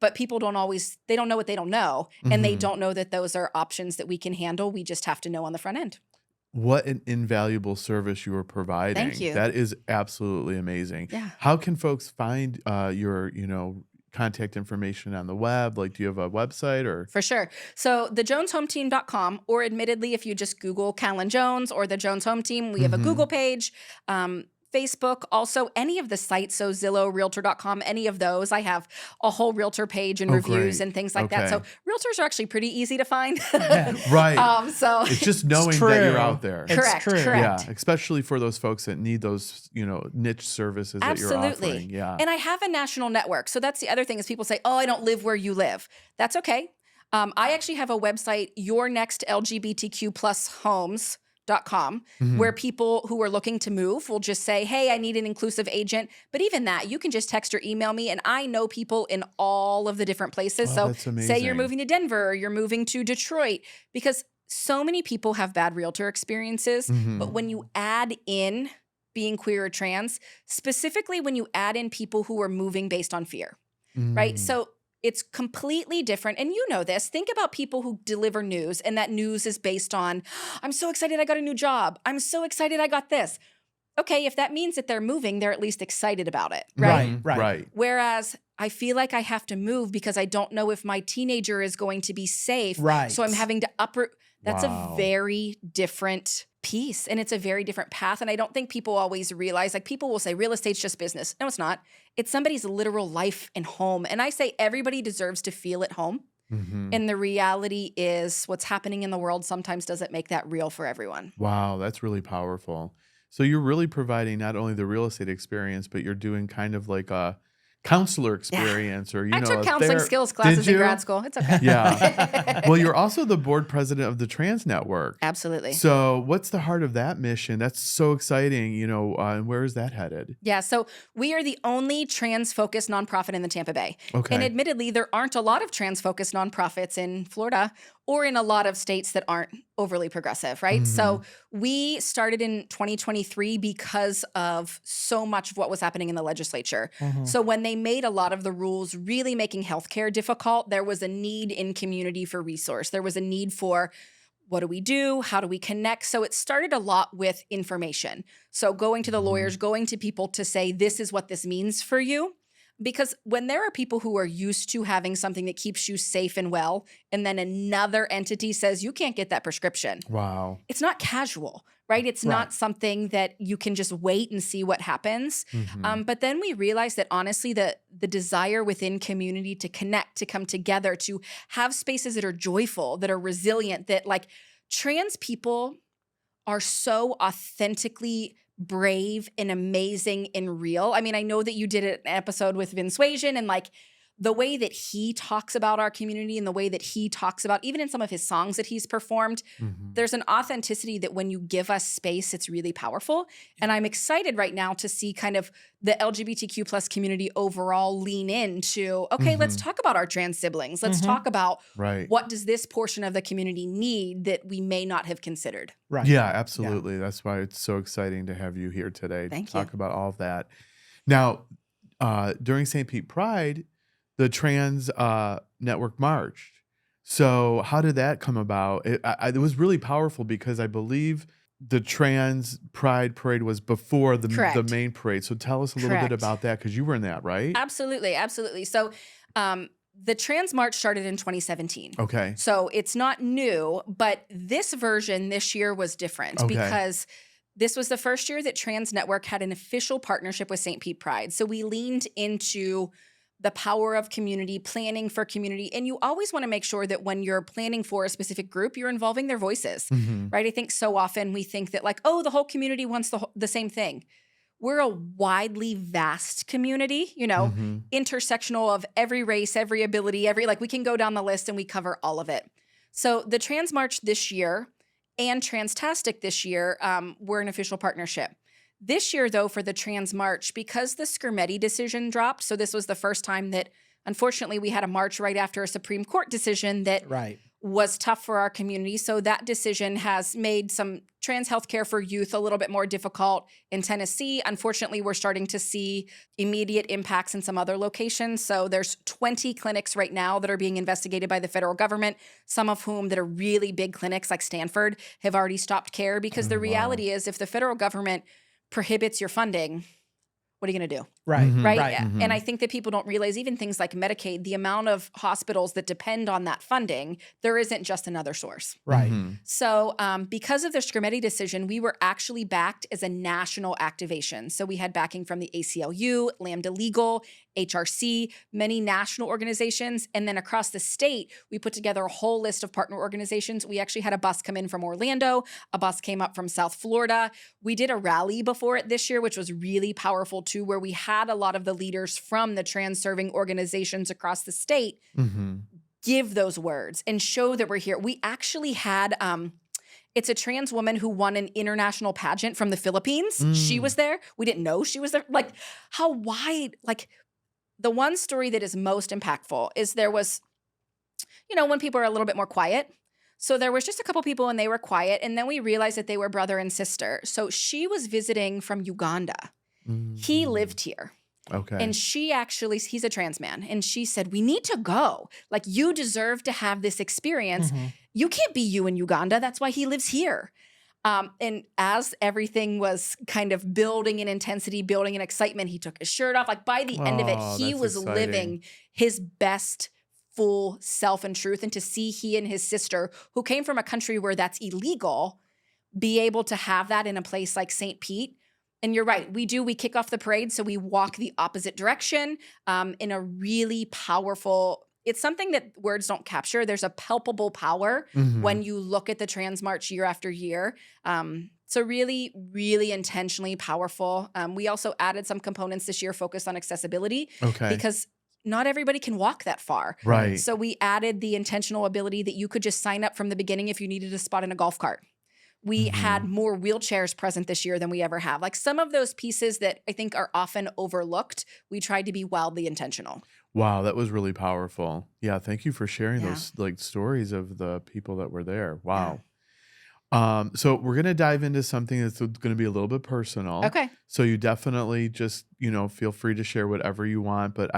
But people don't always, they don't know what they don't know. And they Mhm. don't know that those are options that we can handle. We just have to know on the front end. What an invaluable service you are providing. you. That is absolutely amazing. Yeah. How can folks find your, contact information on the web? Like, do you have a website or? For sure. So thejoneshometeam.com, or admittedly, if you just Google Callen Jones or the Jones Home Team, we have a Google page, Facebook, also any of the sites. So Zillow, Realtor.com, any of those. I have a whole realtor page and Oh, reviews great. and things like that. So Okay. realtors are actually pretty easy to find. Right. So It's just knowing that true. you're out there. It's correct, true. correct. Yeah, especially for those folks that need those, niche services that you're Absolutely. offering. Yeah. And I have a national network. So that's the other thing is people say, oh, I don't live where you live. That's okay. I actually have a website, Your Next LGBTQ Plus Homes.com, where people who are looking to move will just say, hey, I need an inclusive agent. But even that, you can just text or email me. And I know people in all of the different places. Oh, So that's say you're amazing. moving to Denver or you're moving to Detroit, because so many people have bad realtor experiences. Mhm. But when you add in being queer or trans, specifically when you add in people who are moving based on fear, right? Mm. So It's completely different. And you know this. Think about people who deliver news, and that news is based on, I'm so excited I got a new job. I'm so excited I got this. Okay, if that means that they're moving, they're at least excited about it, right? Right. Whereas I feel like I have to move because I don't know if my teenager is going to be safe. Right. So I'm having to uproot. That's Wow. a very different piece, and it's a very different path. And I don't think people always realize, like, people will say real estate's just business. No, it's not. It's somebody's literal life and home. And I say everybody deserves to feel at home. Mhm. And the reality is what's happening in the world sometimes doesn't make that real for everyone. Wow, that's really powerful. So you're really providing not only the real estate experience, but you're doing kind of like a counselor experience, or I took a counseling ther- skills classes Did in you? grad school. It's okay. Yeah. Well, you're also the board president of the Trans Network. Absolutely. So what's the heart of that mission? That's so exciting, and where is that headed? Yeah, so we are the only trans-focused nonprofit in the Tampa Bay. Okay. And admittedly, there aren't a lot of trans-focused nonprofits in Florida or in a lot of states that aren't overly progressive, right? So we started in 2023 because of so much of what was happening in the legislature. So when they made a lot of the rules really making healthcare difficult, there was a need in community for resource. There was a need for, what do we do? How do we connect? So it started a lot with information. So going to the lawyers, going to people to say, this is what this means for you. Because when there are people who are used to having something that keeps you safe and well, and then another entity says, you can't get that prescription. Wow. It's not casual, right? It's not something that you can just wait and see what happens. But then we realized that honestly, the desire within community to connect, to come together, to have spaces that are joyful, that are resilient, that like trans people are so authentically brave and amazing and real. I mean, I know that you did an episode with Vince Wajan, and like the way that he talks about our community and the way that he talks about, even in some of his songs that he's performed, there's an authenticity that when you give us space, it's really powerful. And I'm excited right now to see kind of the LGBTQ plus community overall lean into, okay, let's talk about our trans siblings. Let's talk about what does this portion of the community need that we may not have considered. Right. Yeah, absolutely. That's why it's so exciting to have you here today Thank to talk you. about all of that. Now, during St. Pete Pride, the Trans Network marched. So how did that come about? It was really powerful because I believe the Trans Pride Parade was before the main parade. So tell us a little bit about that, because you were in that, right? Absolutely, absolutely. So the Trans March started in 2017. Okay. So it's not new, but this version this year was different because this was the first year that Trans Network had an official partnership with St. Pete Pride. So we leaned into the power of community, planning for community. And you always want to make sure that when you're planning for a specific group, you're involving their voices, right? I think so often we think that like, oh, the whole community wants the same thing. We're a widely vast community, intersectional of every race, every ability, we can go down the list and we cover all of it. So the Trans March this year and Transtastic this year were an official partnership. This year, though, for the Trans March, because the Skermeti decision dropped, so this was the first time that, unfortunately, we had a march right after a Supreme Court decision that was tough for our community. So that decision has made some trans healthcare for youth a little bit more difficult in Tennessee. Unfortunately, we're starting to see immediate impacts in some other locations. So there's 20 clinics right now that are being investigated by the federal government, some of whom that are really big clinics like Stanford have already stopped care, because the reality is if the federal government prohibits your funding, what are you going to do? Right. Right. And I think that people don't realize even things like Medicaid, the amount of hospitals that depend on that funding, there isn't just another source. Right. So because of the Skermeti decision, we were actually backed as a national activation. So we had backing from the ACLU, Lambda Legal, HRC, many national organizations. And then across the state, we put together a whole list of partner organizations. We actually had a bus come in from Orlando. A bus came up from South Florida. We did a rally before it this year, which was really powerful too, where we had a lot of the leaders from the trans serving organizations across the state give those words and show that we're here. We actually had it's a trans woman who won an international pageant from the Philippines. She was there. We didn't know she was there. Like, how wide, like, the one story that is most impactful is there was, when people are a little bit more quiet. So there was just a couple people and they were quiet. And then we realized that they were brother and sister. So she was visiting from Uganda. He lived here. Okay. And he's a trans man. And she said, we need to go. Like, you deserve to have this experience. You can't be you in Uganda. That's why he lives here. And as everything was kind of building in intensity, building in excitement, he took his shirt off. Like, by the end of it, he was living his best full self and truth. And to see he and his sister, who came from a country where that's illegal, be able to have that in a place like St. Pete. And you're right, we kick off the parade, so we walk the opposite direction in a really powerful, it's something that words don't capture. There's a palpable power when you look at the Trans March year after year. So really, really intentionally powerful. We also added some components this year focused on accessibility because not everybody can walk that far. Right. So we added the intentional ability that you could just sign up from the beginning if you needed a spot in a golf cart. We had more wheelchairs present this year than we ever have. Like, some of those pieces that I think are often overlooked, we tried to be wildly intentional. Wow, that was really powerful. Yeah, thank you for sharing those like stories of the people that were there. Wow. So we're going to dive into something that's going to be a little bit personal. Okay. So you definitely just, feel free to share whatever you want, but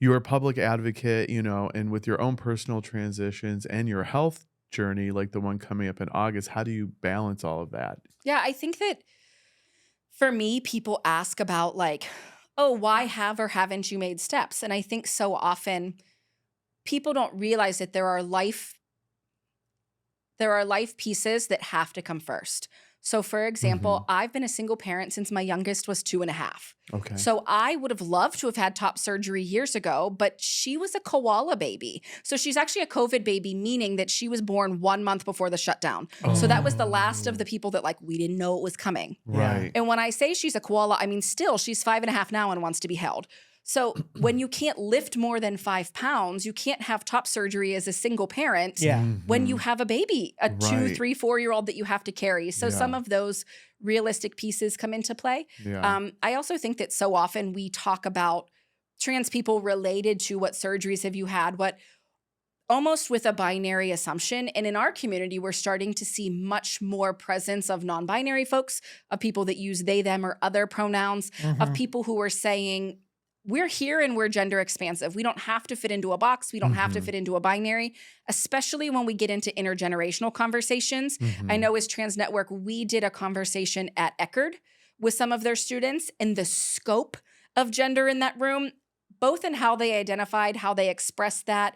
you're a public advocate, and with your own personal transitions and your health journey, like the one coming up in August, how do you balance all of that? Yeah, I think that for me, people ask about like, oh, why have or haven't you made steps? And I think so often people don't realize that there are life pieces that have to come first. So for example, I've been a single parent since my youngest was 2.5. Okay. So I would have loved to have had top surgery years ago, but she was a koala baby. So she's actually a COVID baby, meaning that she was born 1 month before the shutdown. So that was the last of the people that we didn't know it was coming. Right. And when I say she's a koala, I mean, still she's 5.5 now and wants to be held. So when you can't lift more than 5 pounds, you can't have top surgery as a single parent when you have a baby, a 2, 3, 4-year-old that you have to carry. So some of those realistic pieces come into play. Yeah. I also think that so often we talk about trans people related to what surgeries have you had, what almost with a binary assumption. And in our community, we're starting to see much more presence of non-binary folks, of people that use they, them, or other pronouns, of people who are saying, we're here and we're gender expansive. We don't have to fit into a box. We don't have to fit into a binary, especially when we get into intergenerational conversations. I know as Trans Network, we did a conversation at Eckerd with some of their students, and the scope of gender in that room, both in how they identified, how they expressed that.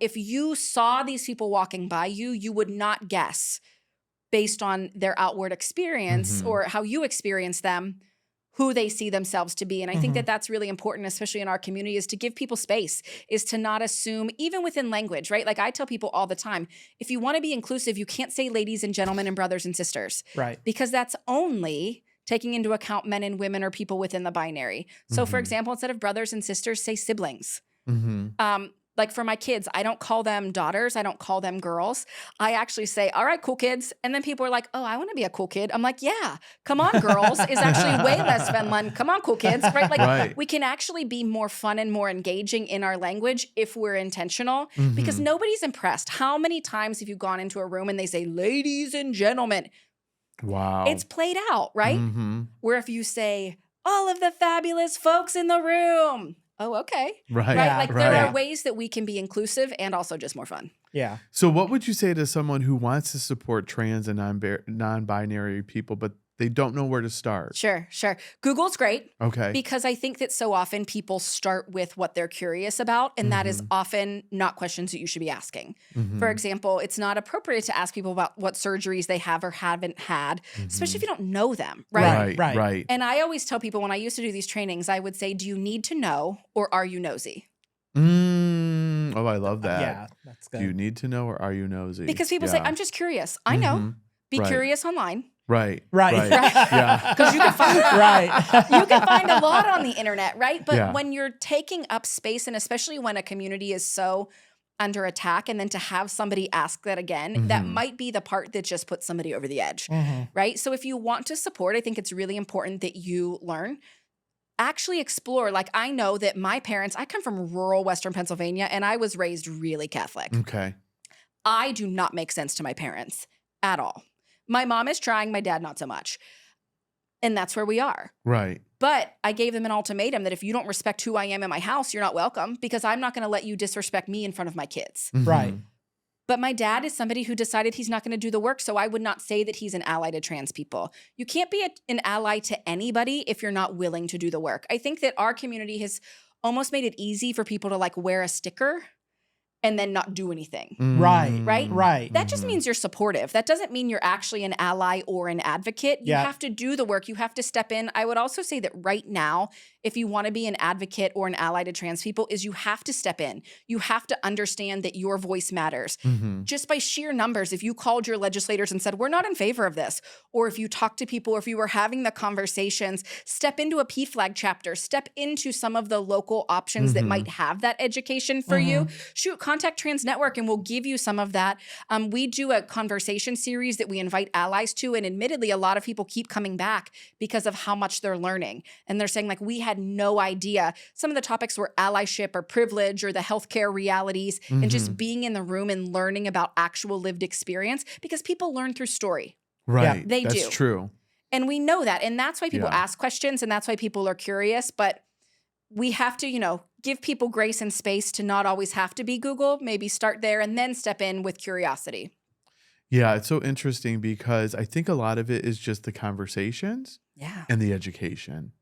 If you saw these people walking by you, you would not guess based on their outward experience or how you experience them, who they see themselves to be. And I think that that's really important, especially in our community, is to give people space, is to not assume, even within language, right? Like I tell people all the time, if you want to be inclusive, you can't say ladies and gentlemen and brothers and sisters. Right. Because that's only taking into account men and women or people within the binary. So for example, instead of brothers and sisters, say siblings. Like for my kids, I don't call them daughters. I don't call them girls. I actually say, all right, cool kids. And then people are like, oh, I want to be a cool kid. I'm like, yeah, come on, girls is actually way less feminine. Come on, cool kids, right? Like we can actually be more fun and more engaging in our language if we're intentional because nobody's impressed. How many times have you gone into a room and they say, ladies and gentlemen? Wow. It's played out, right? Where if you say, all of the fabulous folks in the room. Oh, okay. Right. Yeah, Like there are ways that we can be inclusive and also just more fun. Yeah. So what would you say to someone who wants to support trans and non-binary people, but they don't know where to start? Sure. Google's great. Okay. Because I think that so often people start with what they're curious about, and that is often not questions that you should be asking. For example, it's not appropriate to ask people about what surgeries they have or haven't had, especially if you don't know them, right? Right. And I always tell people when I used to do these trainings, I would say, do you need to know or are you nosy? Oh, I love that. Yeah, that's good. Do you need to know or are you nosy? Because people say, I'm just curious. I know. Be curious online. Right. Yeah. Because you can find you can find a lot on the internet, right? But when you're taking up space, and especially when a community is so under attack, and then to have somebody ask that again, that might be the part that just puts somebody over the edge, right? So if you want to support, I think it's really important that you learn. Actually explore. Like I know that my parents, I come from rural Western Pennsylvania, and I was raised really Catholic. Okay. I do not make sense to my parents at all. My mom is trying, my dad not so much. And that's where we are. Right. But I gave them an ultimatum that if you don't respect who I am in my house, you're not welcome, because I'm not going to let you disrespect me in front of my kids. Right. But my dad is somebody who decided he's not going to do the work, so I would not say that he's an ally to trans people. You can't be an ally to anybody if you're not willing to do the work. I think that our community has almost made it easy for people to like wear a sticker and then not do anything. Right. That just means you're supportive. That doesn't mean you're actually an ally or an advocate. You have to do the work. You have to step in. I would also say that right now, if you want to be an advocate or an ally to trans people, is you have to step in. You have to understand that your voice matters. Just by sheer numbers, if you called your legislators and said, we're not in favor of this, or if you talk to people, or if you were having the conversations, step into a PFLAG chapter, step into some of the local options that might have that education for you. Shoot, contact Trans Network and we'll give you some of that. We do a conversation series that we invite allies to, and admittedly, a lot of people keep coming back because of how much they're learning. And they're saying, like, we had no idea. Some of the topics were allyship or privilege or the healthcare realities, and just being in the room and learning about actual lived experience, because people learn through story. Right. They do. That's true. And we know that. And that's why people ask questions, and that's why people are curious. But we have to, give people grace and space to not always have to be Google. Maybe start there and then step in with curiosity. Yeah, it's so interesting because I think a lot of it is just the conversations and the education.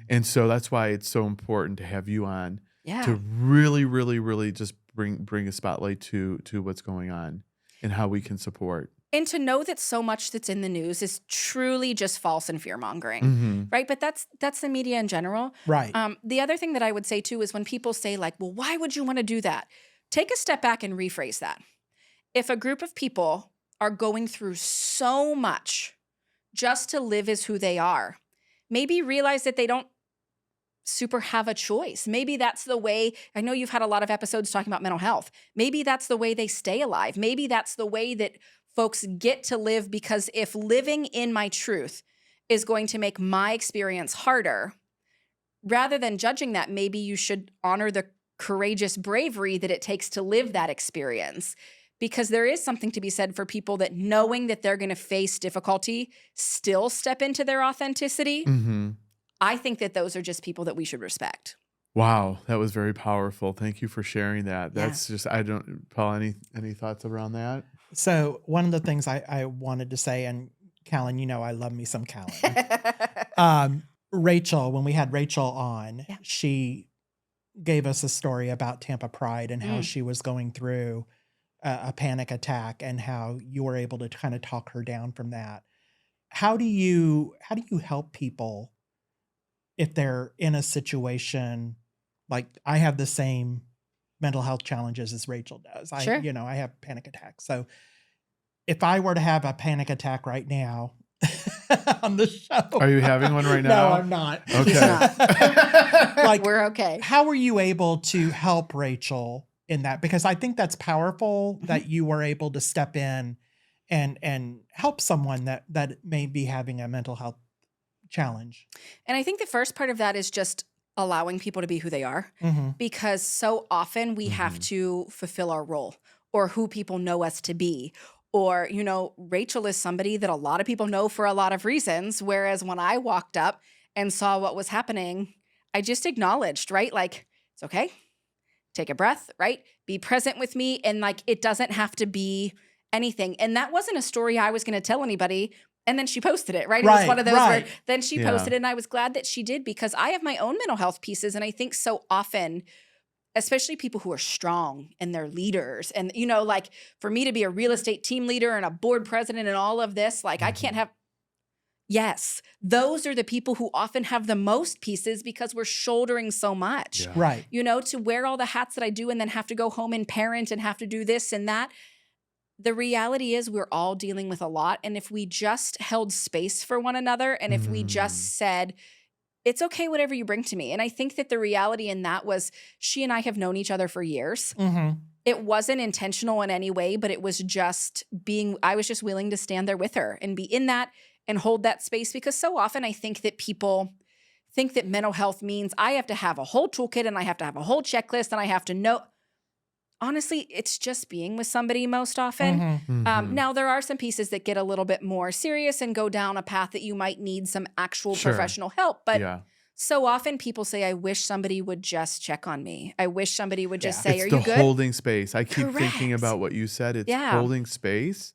And so that's why it's so important to have you on to really, really, really just bring a spotlight to what's going on and how we can support. And to know that so much that's in the news is truly just false and fear-mongering, right? But that's the media in general. Right. The other thing that I would say, too, is when people say, like, well, why would you want to do that? Take a step back and rephrase that. If a group of people are going through so much just to live as who they are, maybe realize that they don't super have a choice. Maybe that's the way, I know you've had a lot of episodes talking about mental health. Maybe that's the way they stay alive. Maybe that's the way that folks get to live, because if living in my truth is going to make my experience harder, rather than judging that, maybe you should honor the courageous bravery that it takes to live that experience. Because there is something to be said for people that, knowing that they're going to face difficulty, still step into their authenticity. I think that those are just people that we should respect. Wow, that was very powerful. Thank you for sharing that. That's just, Paul, any thoughts around that? So one of the things I wanted to say, and Callen, I love me some Callen. Rachel, when we had Rachel on, she gave us a story about Tampa Pride and how she was going through a panic attack and how you were able to kind of talk her down from that. How do you help people if they're in a situation like, I have the same mental health challenges as Rachel does. I have panic attacks. So if I were to have a panic attack right now on the show. Are you having one right now? No, I'm not. Okay. He's not. Like, we're okay. How were you able to help Rachel in that? Because I think that's powerful that you were able to step in and help someone that may be having a mental health challenge. And I think the first part of that is just allowing people to be who they are, because so often we have to fulfill our role or who people know us to be. Or, Rachel is somebody that a lot of people know for a lot of reasons. Whereas when I walked up and saw what was happening, I just acknowledged, right? Like, it's okay. Take a breath, right? Be present with me. And like, it doesn't have to be anything. And that wasn't a story I was going to tell anybody. And then she posted it, right? It was one of those where then she posted it, and I was glad that she did, because I have my own mental health pieces. And I think so often, especially people who are strong and they're leaders, and, like, for me to be a real estate team leader and a board president and all of this, like, I can't have, yes, those are the people who often have the most pieces because we're shouldering so much, right? To wear all the hats that I do and then have to go home and parent and have to do this and that. The reality is we're all dealing with a lot. And if we just held space for one another, and if we just said, it's okay, whatever you bring to me. And I think that the reality in that was, she and I have known each other for years. It wasn't intentional in any way, but it was just I was just willing to stand there with her and be in that and hold that space. Because so often I think that people think that mental health means I have to have a whole toolkit and I have to have a whole checklist and I have to know. Honestly, it's just being with somebody most often. Now, there are some pieces that get a little bit more serious and go down a path that you might need some actual professional help. But So often people say, I wish somebody would just check on me. I wish somebody would just say, It's are the you good? holding space. I keep thinking Correct. about what you said. It's Yeah. holding space.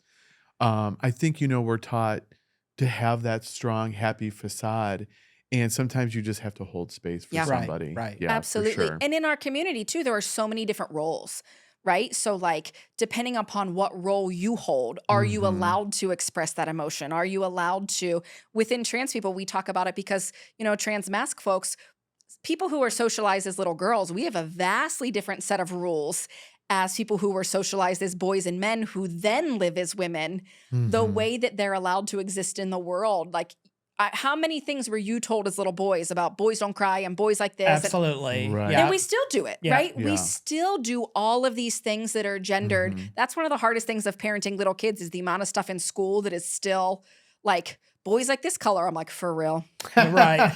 I think, we're taught to have that strong, happy facade. And sometimes you just have to hold space for Yeah. somebody. Right. Yeah, Absolutely. for sure. And in our community too, there are so many different roles, right? So like depending upon what role you hold, are you Mhm. allowed to express that emotion? Are you allowed to, within trans people, we talk about it because, trans masc folks, people who are socialized as little girls, we have a vastly different set of rules as people who were socialized as boys and men who then live as women, the Mhm. way that they're allowed to exist in the world. Like, how many things were you told as little boys about boys don't cry and boys like this? Absolutely. Right. Yeah. And we still do it, Yeah. right? Yeah. We still do all of these things that are gendered. Mhm. That's one of the hardest things of parenting little kids is the amount of stuff in school that is still like, boys like this color. I'm like, for real. Right.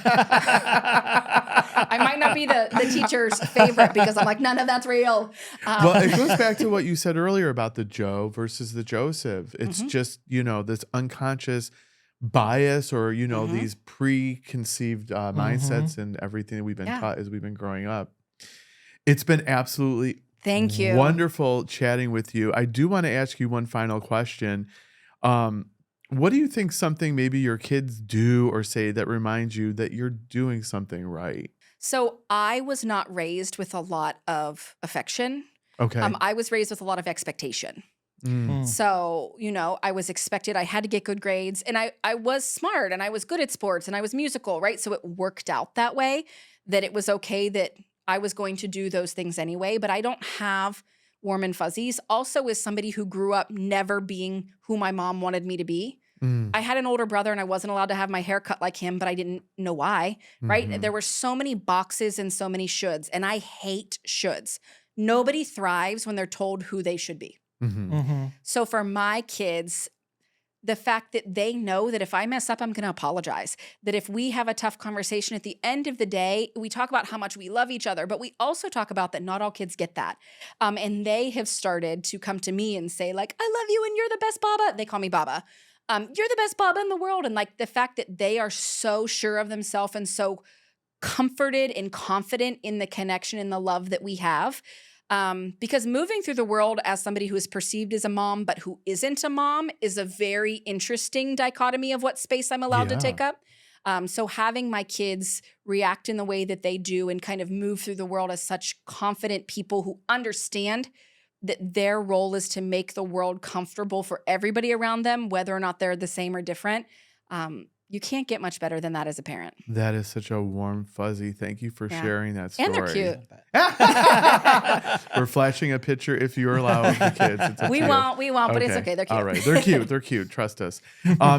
I might not be the teacher's favorite because I'm like, none of that's real. Well, it goes back to what you said earlier about the Joe versus the Joseph. It's Mhm. just, this unconscious bias or, Mhm. these preconceived mindsets and everything that we've been Yeah. taught as we've been growing up. It's been absolutely Thank you. wonderful chatting with you. I do want to ask you one final question. What do you think something maybe your kids do or say that reminds you that you're doing something right? So I was not raised with a lot of affection. Okay. I was raised with a lot of expectation. Mm. So, I was expected, I had to get good grades and I was smart and I was good at sports and I was musical, right? So it worked out that way that it was okay that I was going to do those things anyway, but I don't have warm and fuzzies. Also as somebody who grew up never being who my mom wanted me to be. Mm. I had an older brother and I wasn't allowed to have my hair cut like him, but I didn't know why, right? Mhm. There were so many boxes and so many shoulds and I hate shoulds. Nobody thrives when they're told who they should be. Mhm. Mhm. So for my kids, the fact that they know that if I mess up, I'm going to apologize. That if we have a tough conversation at the end of the day, we talk about how much we love each other, but we also talk about that not all kids get that. And they have started to come to me and say like, I love you and you're the best Baba. They call me Baba. You're the best Baba in the world. And like the fact that they are so sure of themselves and so comforted and confident in the connection and the love that we have. Because moving through the world as somebody who is perceived as a mom, but who isn't a mom is a very interesting dichotomy of what space I'm allowed to Yeah. take up. So having my kids react in the way that they do and kind of move through the world as such confident people who understand that their role is to make the world comfortable for everybody around them, whether or not they're the same or different. You can't get much better than that as a parent. That is such a warm fuzzy. Thank you for Yeah. sharing that story. And they're cute. We're flashing a picture if you're allowed with the kids. It's up We to you. won't, but it's okay. They're cute. All right. They're cute. They're cute. Trust us.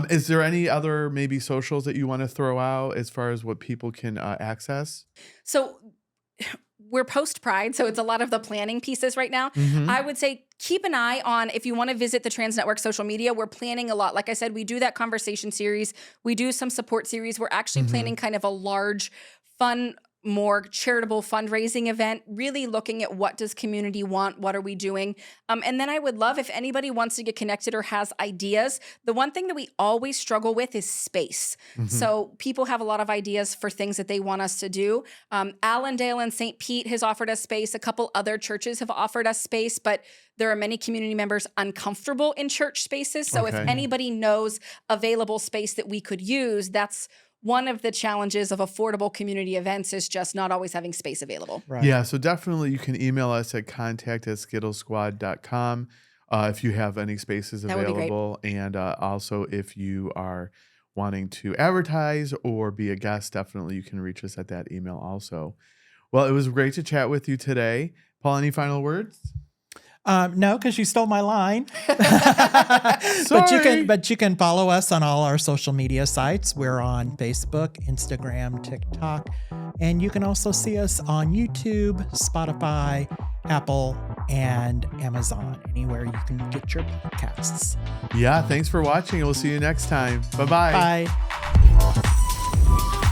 Is there any other maybe socials that you want to throw out as far as what people can access? So we're post-Pride, so it's a lot of the planning pieces right now. Mhm. I would say keep an eye on if you want to visit the Trans Network social media. We're planning a lot. Like I said, we do that conversation series. We do some support series. We're actually planning kind of a large, fun, more charitable fundraising event, really looking at what does community want? What are we doing? And then I would love if anybody wants to get connected or has ideas. The one thing that we always struggle with is space. So people have a lot of ideas for things that they want us to do. Allendale and St. Pete has offered us space. A couple other churches have offered us space, but there are many community members uncomfortable in church spaces. So if Okay. anybody knows available space that we could use, that's one of the challenges of affordable community events is just not always having space available. Right. Yeah, so definitely you can email us at contact@skittlesquad.com if you have any spaces That would be great. available. And also if you are wanting to advertise or be a guest, definitely you can reach us at that email also. Well, it was great to chat with you today. Paul, any final words? No, because you stole my line. Sorry. But you can follow us on all our social media sites. We're on Facebook, Instagram, TikTok, and you can also see us on YouTube, Spotify, Apple, and Amazon. Anywhere you can get your podcasts. Yeah, thanks for watching. We'll see you next time. Bye-bye. Bye.